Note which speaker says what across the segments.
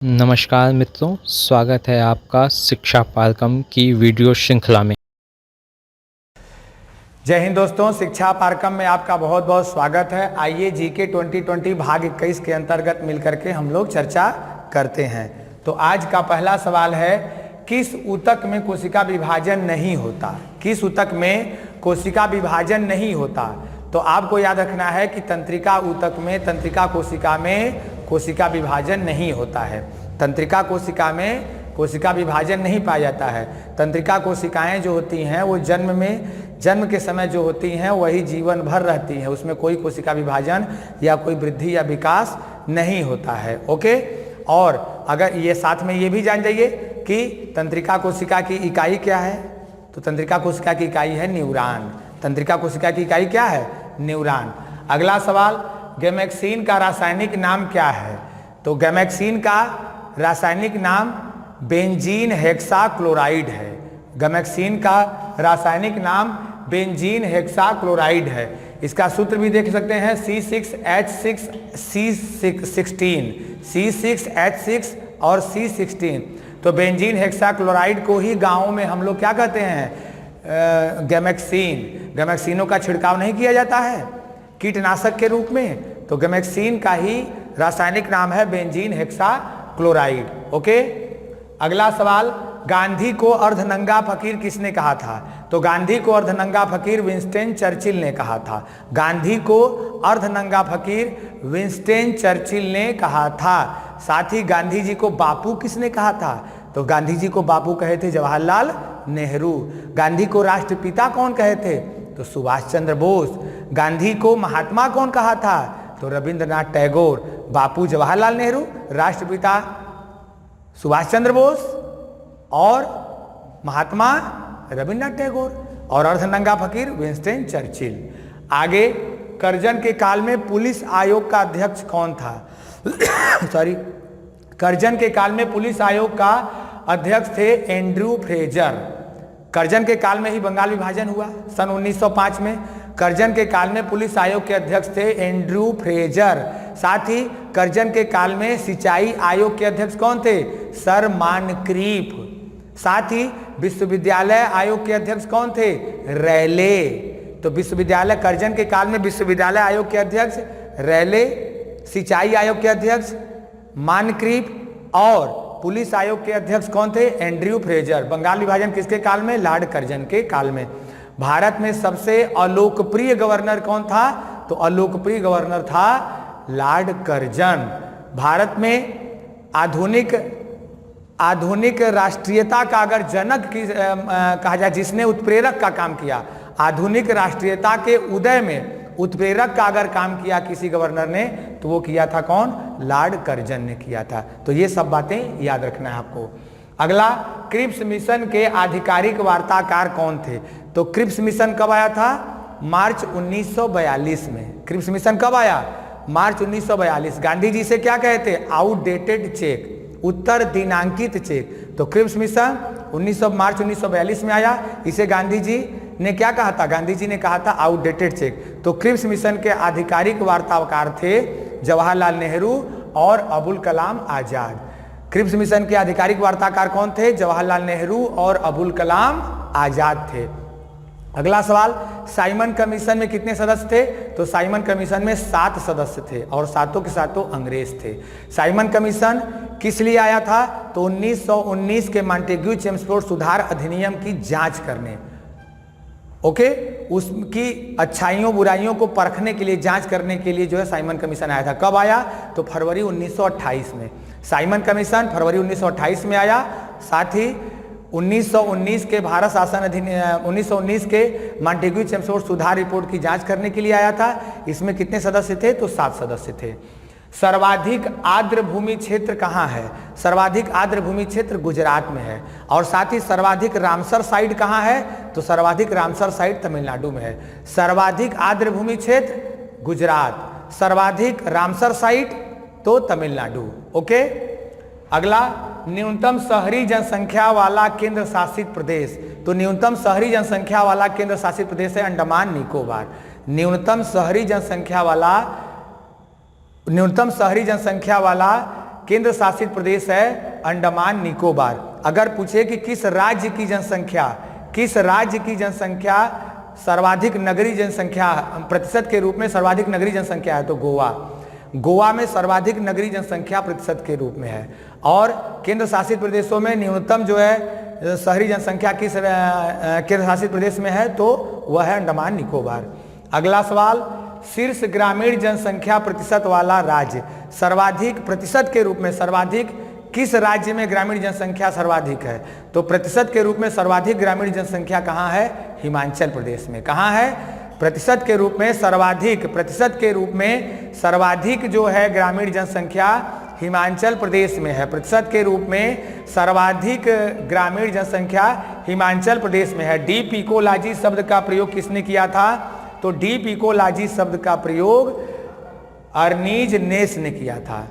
Speaker 1: नमस्कार मित्रों, स्वागत है आपका शिक्षा पारकम की वीडियो श्रृंखला में।
Speaker 2: जय हिंद दोस्तों, शिक्षा पारकम में आपका बहुत बहुत स्वागत है। आइए जीके 2020 भाग 21 के अंतर्गत मिलकर के हम लोग चर्चा करते हैं। तो आज का पहला सवाल है, किस ऊतक में कोशिका विभाजन नहीं होता? किस ऊतक में कोशिका विभाजन नहीं होता? तो आपको याद रखना है कि तंत्रिका ऊतक में, तंत्रिका कोशिका में कोशिका विभाजन नहीं होता है। तंत्रिका कोशिका में कोशिका विभाजन नहीं पाया जाता है। तंत्रिका कोशिकाएं जो होती हैं वो जन्म के समय जो होती हैं वही जीवन भर रहती हैं, उसमें कोई कोशिका विभाजन या कोई वृद्धि या विकास नहीं होता है। ओके, और अगर ये साथ में ये भी जान जाइए कि तंत्रिका कोशिका की इकाई क्या है, तो तंत्रिका कोशिका की इकाई है न्यूरॉन। तंत्रिका कोशिका की इकाई क्या है? न्यूरॉन। अगला सवाल, गैमेक्सिन का रासायनिक नाम क्या है? तो गैमेक्सिन का रासायनिक नाम बेंजीन हेक्साक्लोराइड है। गैमेक्सिन का रासायनिक नाम बेंजीन हेक्साक्लोराइड है। इसका सूत्र भी देख सकते हैं, C6H6C16 और C16। तो बेंजीन हेक्साक्लोराइड को ही गाँव में हम लोग क्या कहते हैं? गैमेक्सिन। गैमेक्सिनों का छिड़काव नहीं किया जाता है कीटनाशक के रूप में, तो गैमेक्सिन का ही रासायनिक नाम है बेंजीन हेक्साक्लोराइड। ओके, अगला सवाल, गांधी को अर्धनंगा फकीर किसने कहा था? तो गांधी को अर्धनंगा फकीर विंस्टन चर्चिल ने कहा था। गांधी को अर्धनंगा फकीर विंस्टन चर्चिल ने कहा था। साथ ही गांधी जी को बापू किसने कहा था? तो गांधी जी को बापू कहे थे जवाहरलाल नेहरू। गांधी को राष्ट्रपिता कौन कहे थे? तो सुभाष चंद्र बोस। गांधी को महात्मा कौन कहा था? तो रविंद्रनाथ टैगोर। बापू जवाहरलाल नेहरू, राष्ट्रपिता सुभाष चंद्र बोस और महात्मा रविंद्रनाथ टैगोर, और अर्धनंगा फकीर विंस्टन चर्चिल। आगे, करजन के काल में पुलिस आयोग का अध्यक्ष कौन था? सॉरी, करजन के काल में पुलिस आयोग का अध्यक्ष थे एंड्रयू फ्रेजर। करजन के काल में ही बंगाल विभाजन हुआ सन 1905 में। करजन के काल में पुलिस आयोग के अध्यक्ष थे एंड्रयू फ्रेजर। साथ ही करजन के काल में सिंचाई आयोग के अध्यक्ष कौन थे? सर मानक्रीफ। साथ ही विश्वविद्यालय आयोग के अध्यक्ष कौन थे? रैले। तो विश्वविद्यालय, करजन के काल में विश्वविद्यालय आयोग के अध्यक्ष रैले, सिंचाई आयोग के अध्यक्ष मानक्रीफ और पुलिस आयोग के अध्यक्ष कौन थे? Andrew Fraser. बंगाल विभाजन किसके काल में? लॉर्ड कर्जन के काल में। भारत में सबसे अलोकप्रिय गवर्नर कौन था? तो अलोकप्रिय गवर्नर था लॉर्ड कर्जन। भारत में आधुनिक राष्ट्रीयता का अगर जनक कहा जाए, जिसने उत्प्रेरक का काम किया, आधुनिक राष्ट्रीयता के उदय में उत्प्रेरक का अगर काम किया किसी गवर्नर ने, तो वो किया था कौन? लॉर्ड कर्जन ने किया था। तो ये सब बातें याद रखना है आपको। अगला, क्रिप्स मिशन के आधिकारिक वार्ताकार कौन थे? तो क्रिप्स मिशन कब आया था? मार्च 1942 में। क्रिप्स मिशन कब आया? मार्च 1942। गांधी जी से क्या कहते? आउटडेटेड चेक, उत्तर दिनांकित चेक। तो क्रिप्स मिशन मार्च 1942 में आया। इसे गांधी जी ने क्या कहा था? गांधी जी ने कहा था आउटडेटेड चेक। तो क्रिप्स मिशन के आधिकारिक वार्ताकार थे जवाहरलाल नेहरू और अबुल कलाम आजाद। क्रिप्स मिशन के आधिकारिक वार्ताकार कौन थे? जवाहरलाल नेहरू और अबुल कलाम आजाद थे। अगला सवाल, साइमन कमीशन में कितने सदस्य थे? तो साइमन कमीशन में 7 सदस्य थे और सातों के सातों अंग्रेज थे। साइमन कमीशन किस लिए आया था? तो 1919 के मॉन्टेग्यू चेम्सफोर्ड सुधार अधिनियम की जांच करने, ओके, उसकी अच्छाइयों बुराइयों को परखने के लिए, जांच करने के लिए जो है साइमन कमीशन आया था। कब आया? तो फरवरी 1928 में। साइमन कमीशन फरवरी 1928 में आया। साथ ही 1919 के भारत शासन अधिनियम, 1919 के मॉन्टेग्यू चेम्सफोर्ड सुधार रिपोर्ट की जांच करने के लिए आया था। इसमें कितने सदस्य थे? तो 7 सदस्य थे। सर्वाधिक आर्द्र भूमि क्षेत्र कहाँ है? सर्वाधिक आर्द्र भूमि क्षेत्र गुजरात में है। और साथ ही सर्वाधिक रामसर साइट कहाँ है? तो सर्वाधिक रामसर साइट तमिलनाडु में है। सर्वाधिक आर्द्र भूमि क्षेत्र गुजरात, सर्वाधिक रामसर साइट तो तमिलनाडु। ओके, अगला, न्यूनतम शहरी जनसंख्या वाला केंद्र शासित प्रदेश। तो न्यूनतम शहरी जनसंख्या वाला केंद्र शासित प्रदेश है अंडमान निकोबार। न्यूनतम शहरी जनसंख्या वाला केंद्र शासित प्रदेश है अंडमान निकोबार। अगर पूछे कि किस राज्य की जनसंख्या सर्वाधिक नगरीय जनसंख्या प्रतिशत के रूप में सर्वाधिक नगरीय जनसंख्या है, तो गोवा में सर्वाधिक नगरीय जनसंख्या प्रतिशत के रूप में है। और केंद्र शासित प्रदेशों में न्यूनतम जो है शहरी जनसंख्या किस केंद्र शासित प्रदेश में है, तो वह है अंडमान निकोबार। अगला सवाल, शीर्ष ग्रामीण जनसंख्या प्रतिशत वाला राज्य सर्वाधिक प्रतिशत के रूप में सर्वाधिक किस राज्य में ग्रामीण जनसंख्या सर्वाधिक है, तो प्रतिशत के रूप में सर्वाधिक ग्रामीण जनसंख्या कहाँ है, हिमाचल प्रदेश में। कहाँ है, प्रतिशत के रूप में सर्वाधिक जो है ग्रामीण जनसंख्या हिमाचल प्रदेश में है। प्रतिशत के रूप में सर्वाधिक ग्रामीण जनसंख्या हिमाचल प्रदेश में है। डीप इकोलॉजी शब्द का प्रयोग किसने किया था, तो डीप इकोलॉजी शब्द का प्रयोग अर्नीज नेस ने किया था।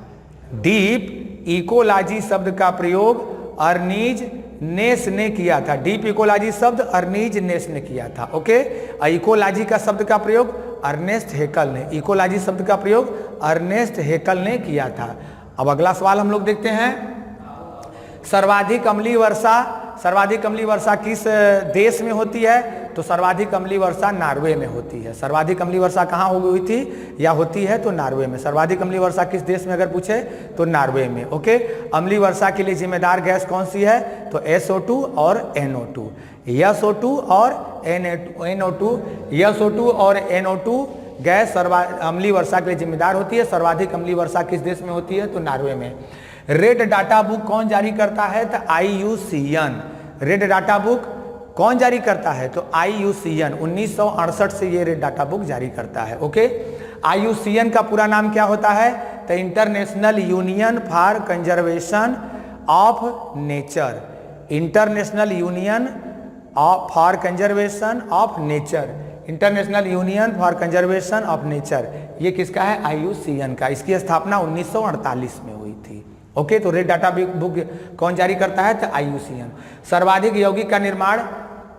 Speaker 2: डीप इकोलॉजी शब्द का प्रयोग अर्नीज नेस ने किया था। डीप इकोलॉजी शब्द अर्नीज नेस ने किया था। ओके, इकोलॉजी का शब्द का प्रयोग अर्नेस्ट हेकल ने, इकोलॉजी शब्द का प्रयोग अर्नेस्ट हेकल ने किया था। अब अगला सवाल हम लोग देखते हैं, सर्वाधिक अम्लीय वर्षा किस देश में होती है, तो सर्वाधिक अम्लीय वर्षा नॉर्वे में होती है। सर्वाधिक अम्लीय वर्षा कहाँ हुई थी या होती है, तो नॉर्वे में। सर्वाधिक अम्लीय वर्षा किस देश में अगर पूछे, तो नॉर्वे में। ओके, अम्लीय वर्षा के लिए जिम्मेदार गैस कौन सी है, तो SO2 और NO2। SO2 और NO2 गैस अम्लीय वर्षा के लिए जिम्मेदार होती है। सर्वाधिक अम्लीय वर्षा किस देश में होती है, तो नॉर्वे में। रेड डाटा बुक कौन जारी करता है, तो IUCN। रेड डाटा बुक कौन जारी करता है, तो IUCN। 1968 से ये रेड डाटा बुक जारी करता है। ओके, IUCN का पूरा नाम क्या होता है, तो international union for conservation of nature. International union for conservation of nature. International union for conservation of nature, ये किसका है, IUCN का। इसकी स्थापना 1948 में हुई थी। ओके, तो रेड डाटा बुक कौन जारी करता है, तो IUCN। सर्वाधिक यौगिक का निर्माण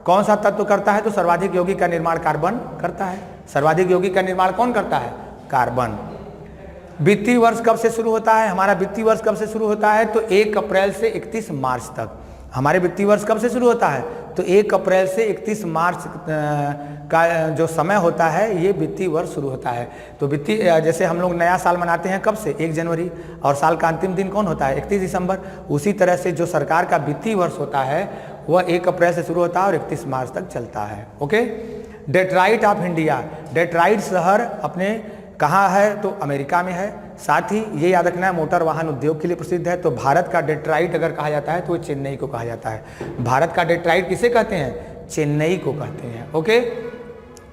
Speaker 2: कौन सा तत्व करता है, तो सर्वाधिक यौगिक का निर्माण कार्बन करता है। सर्वाधिक यौगिक का निर्माण कौन करता है, कार्बन। वित्तीय वर्ष कब से शुरू होता है, हमारा वित्तीय वर्ष कब से शुरू होता है, तो 1 अप्रैल से 31 मार्च तक। हमारे वित्तीय वर्ष कब से शुरू होता है, तो 1 अप्रैल से 31 मार्च का जो समय होता है, ये वित्तीय वर्ष शुरू होता है। तो वित्तीय, जैसे हम लोग नया साल मनाते हैं कब से, 1 जनवरी, और साल का अंतिम दिन कौन होता है, 31 दिसंबर। उसी तरह से जो सरकार का वित्तीय वर्ष होता है वह 1 अप्रैल से शुरू होता है और 31 मार्च तक चलता है। Okay, Detroit of India, Detroit शहर अपने कहाँ है, तो अमेरिका में है। साथ ही ये याद रखना है, मोटर वाहन उद्योग के लिए प्रसिद्ध है। तो भारत का डेट्राइट अगर कहा जाता है तो चेन्नई को कहा जाता है। भारत का डेट्राइट किसे कहते हैं, चेन्नई को कहते हैं। ओके,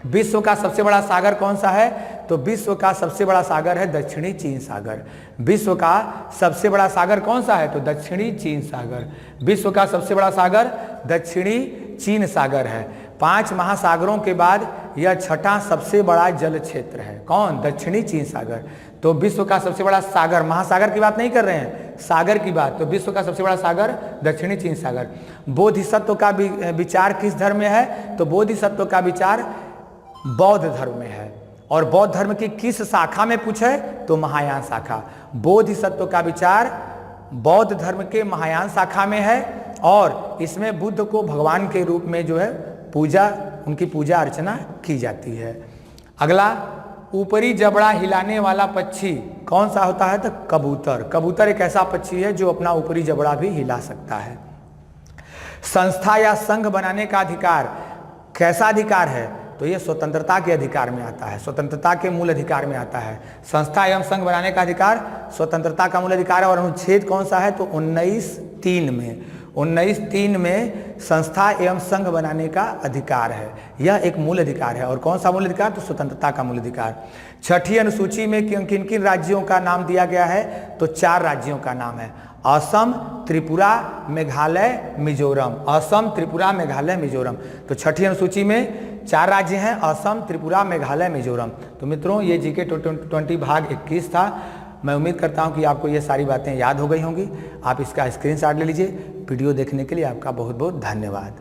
Speaker 2: विश्व का सबसे बड़ा सागर कौन सा है, तो विश्व का सबसे बड़ा सागर है दक्षिणी चीन सागर। विश्व का सबसे बड़ा सागर कौन सा है, तो दक्षिणी चीन सागर। विश्व का सबसे बड़ा सागर दक्षिणी चीन सागर है। 5 महासागरों के बाद यह 6ठा सबसे बड़ा जल क्षेत्र है। कौन, दक्षिणी चीन सागर। तो विश्व का सबसे बड़ा सागर, महासागर की बात नहीं कर रहे हैं, सागर की बात। तो विश्व का सबसे बड़ा सागर दक्षिणी चीन सागर। बोधिसत्व का विचार किस धर्म में है, तो बोधिसत्व का विचार बौद्ध धर्म में है। और बौद्ध धर्म की किस शाखा में पूछे, तो महायान शाखा। बोधिसत्व का विचार बौद्ध धर्म के महायान शाखा में है और इसमें बुद्ध को भगवान के रूप में जो है उनकी पूजा अर्चना की जाती है। अगला, ऊपरी जबड़ा हिलाने वाला पक्षी कौन सा होता है, तो कबूतर। कबूतर एक ऐसा पक्षी है जो अपना ऊपरी जबड़ा भी हिला सकता है। संस्था या संघ बनाने का अधिकार कैसा अधिकार है, तो ये स्वतंत्रता के अधिकार में आता है, स्वतंत्रता के मूल अधिकार में आता है। संस्था एवं संघ बनाने का अधिकार स्वतंत्रता का मूल अधिकार है। और अनुच्छेद कौन सा है, तो 19(3) में 19(3) में संस्था एवं संघ बनाने का अधिकार है। यह एक मूल अधिकार है। और कौन सा मूल अधिकार, तो स्वतंत्रता का मूल अधिकार। 6ठी अनुसूची में किन किन राज्यों का नाम दिया गया है, तो 4 राज्यों का नाम है, असम, त्रिपुरा, मेघालय, मिजोरम। असम, त्रिपुरा, मेघालय, मिजोरम। तो 6ठी अनुसूची में 4 राज्य हैं, असम, त्रिपुरा, मेघालय, मिजोरम। तो मित्रों, ये GK 20 भाग 21 था। मैं उम्मीद करता हूं कि आपको ये सारी बातें याद हो गई होंगी। आप इसका स्क्रीनशॉट ले लीजिए। वीडियो देखने के लिए आपका बहुत बहुत धन्यवाद।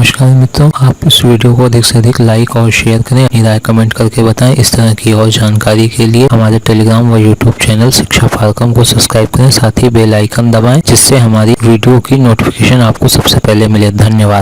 Speaker 1: नमस्कार मित्रों, आप इस वीडियो को अधिक से अधिक लाइक और शेयर करें, अपनी राय कमेंट करके बताएं। इस तरह की और जानकारी के लिए हमारे टेलीग्राम व यूट्यूब चैनल शिक्षा फाल्कन को सब्सक्राइब करें, साथ ही बेल आइकन दबाएं जिससे हमारी वीडियो की नोटिफिकेशन आपको सबसे पहले मिले। धन्यवाद।